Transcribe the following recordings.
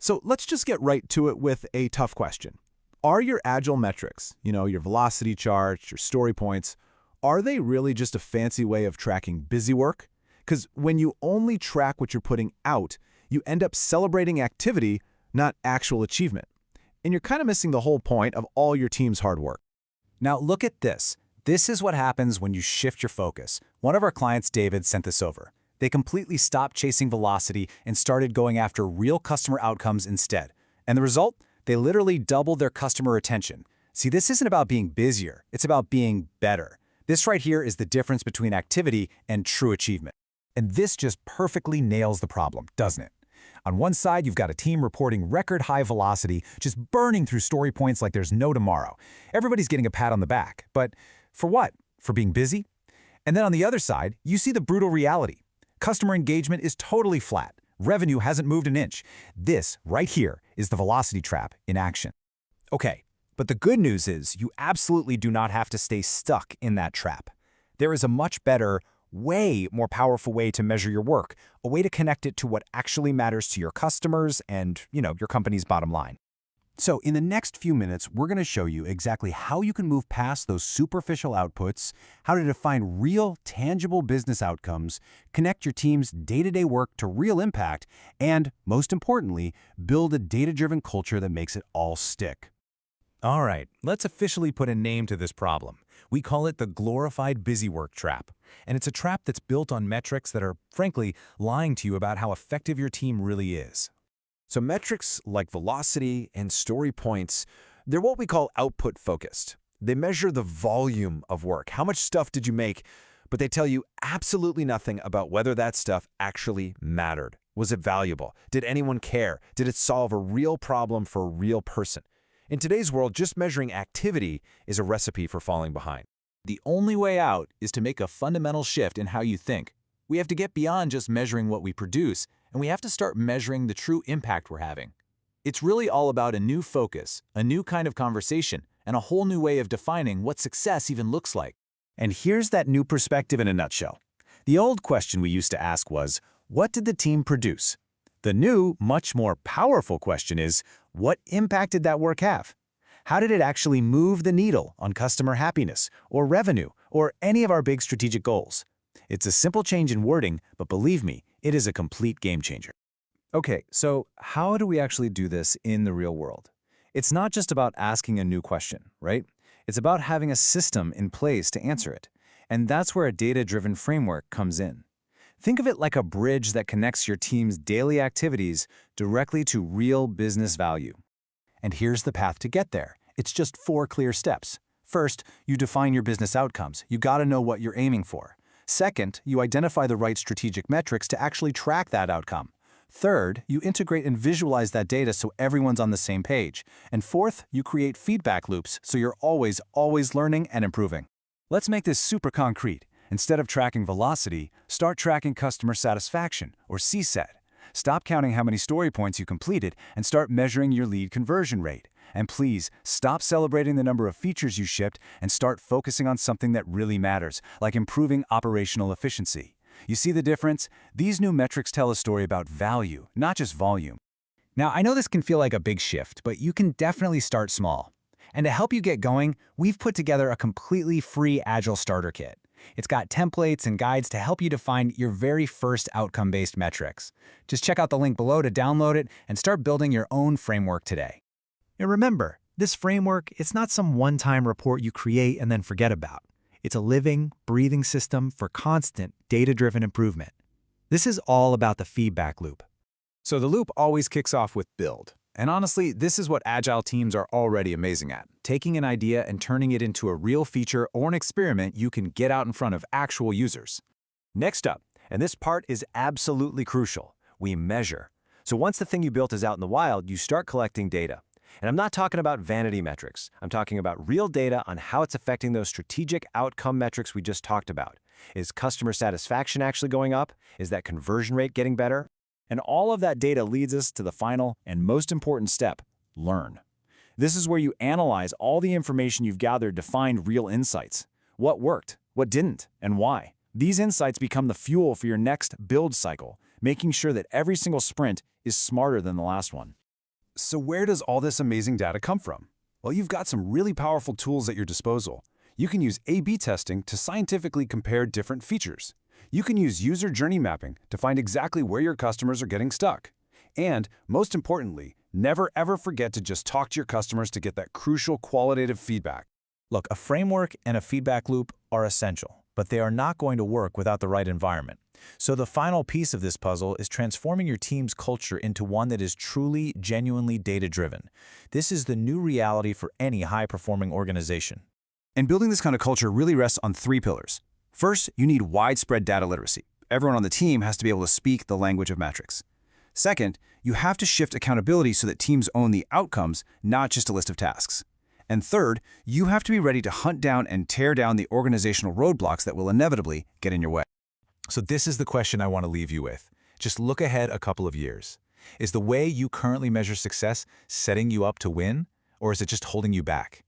So let's just get right to it with a tough question. Are your agile metrics, your velocity charts, your story points, are they really just a fancy way of tracking busy work? Because when you only track what you're putting out, you end up celebrating activity, not actual achievement. And you're kind of missing the whole point of all your team's hard work. Now look at this. This is what happens when you shift your focus. One of our clients, David, sent this over. They completely stopped chasing velocity and started going after real customer outcomes instead. And the result? They literally doubled their customer retention. See, this isn't about being busier. It's about being better. This right here is the difference between activity and true achievement. And this just perfectly nails the problem, doesn't it? On one side, you've got a team reporting record-high velocity, just burning through story points like there's no tomorrow. Everybody's getting a pat on the back. But for what? For being busy? And then on the other side, you see the brutal reality. Customer engagement is totally flat. Revenue hasn't moved an inch. This, right here, is the velocity trap in action. Okay, but the good news is you absolutely do not have to stay stuck in that trap. There is a much better, way more powerful way to measure your work, a way to connect it to what actually matters to your customers and, your company's bottom line. So in the next few minutes, we're going to show you exactly how you can move past those superficial outputs, how to define real, tangible business outcomes, connect your team's day-to-day work to real impact, and, most importantly, build a data-driven culture that makes it all stick. All right, let's officially put a name to this problem. We call it the glorified busy work trap. And it's a trap that's built on metrics that are, frankly, lying to you about how effective your team really is. So metrics like velocity and story points, they're what we call output-focused. They measure the volume of work. How much stuff did you make? But they tell you absolutely nothing about whether that stuff actually mattered. Was it valuable? Did anyone care? Did it solve a real problem for a real person? In today's world, just measuring activity is a recipe for falling behind. The only way out is to make a fundamental shift in how you think. We have to get beyond just measuring what we produce, and we have to start measuring the true impact we're having. It's really all about a new focus, a new kind of conversation, and a whole new way of defining what success even looks like. And here's that new perspective in a nutshell. The old question we used to ask was, what did the team produce? The new, much more powerful question is, what impact did that work have? How did it actually move the needle on customer happiness, or revenue, or any of our big strategic goals? It's a simple change in wording, but believe me, it is a complete game changer. Okay, so how do we actually do this in the real world? It's not just about asking a new question, right? It's about having a system in place to answer it. And that's where a data-driven framework comes in. Think of it like a bridge that connects your team's daily activities directly to real business value. And here's the path to get there. It's just 4 clear steps. First, you define your business outcomes. You gotta know what you're aiming for. Second, you identify the right strategic metrics to actually track that outcome. Third, you integrate and visualize that data so everyone's on the same page. And fourth, you create feedback loops so you're always learning and improving. Let's make this super concrete. Instead of tracking velocity, start tracking customer satisfaction, or CSAT. Stop counting how many story points you completed and start measuring your lead conversion rate. And please, stop celebrating the number of features you shipped and start focusing on something that really matters, like improving operational efficiency. You see the difference? These new metrics tell a story about value, not just volume. Now, I know this can feel like a big shift, but you can definitely start small. And to help you get going, we've put together a completely free Agile Starter Kit. It's got templates and guides to help you define your very first outcome-based metrics. Just check out the link below to download it and start building your own framework today. And remember, this framework, it's not some one-time report you create and then forget about. It's a living, breathing system for constant, data-driven improvement. This is all about the feedback loop. So the loop always kicks off with build. And honestly, this is what Agile teams are already amazing at, taking an idea and turning it into a real feature or an experiment you can get out in front of actual users. Next up, and this part is absolutely crucial, we measure. So once the thing you built is out in the wild, you start collecting data. And I'm not talking about vanity metrics. I'm talking about real data on how it's affecting those strategic outcome metrics we just talked about. Is customer satisfaction actually going up? Is that conversion rate getting better? And all of that data leads us to the final and most important step, learn. This is where you analyze all the information you've gathered to find real insights. What worked, what didn't, and why. These insights become the fuel for your next build cycle, making sure that every single sprint is smarter than the last one. So where does all this amazing data come from? Well, you've got some really powerful tools at your disposal. You can use A/B testing to scientifically compare different features. You can use user journey mapping to find exactly where your customers are getting stuck. And, most importantly, never ever forget to just talk to your customers to get that crucial qualitative feedback. Look, a framework and a feedback loop are essential, but they are not going to work without the right environment. So the final piece of this puzzle is transforming your team's culture into one that is truly, genuinely data-driven. This is the new reality for any high-performing organization. And building this kind of culture really rests on 3 pillars. First, you need widespread data literacy. Everyone on the team has to be able to speak the language of metrics. Second, you have to shift accountability so that teams own the outcomes, not just a list of tasks. And third, you have to be ready to hunt down and tear down the organizational roadblocks that will inevitably get in your way. So this is the question I want to leave you with. Just look ahead a couple of years. Is the way you currently measure success setting you up to win, or is it just holding you back?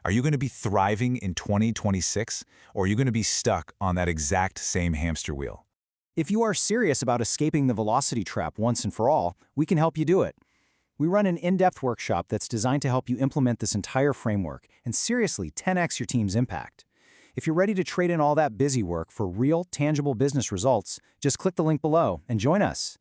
Are you going to be thriving in 2026, or are you going to be stuck on that exact same hamster wheel? If you are serious about escaping the velocity trap once and for all, we can help you do it. We run an in-depth workshop that's designed to help you implement this entire framework and seriously 10x your team's impact. If you're ready to trade in all that busy work for real, tangible business results, just click the link below and join us.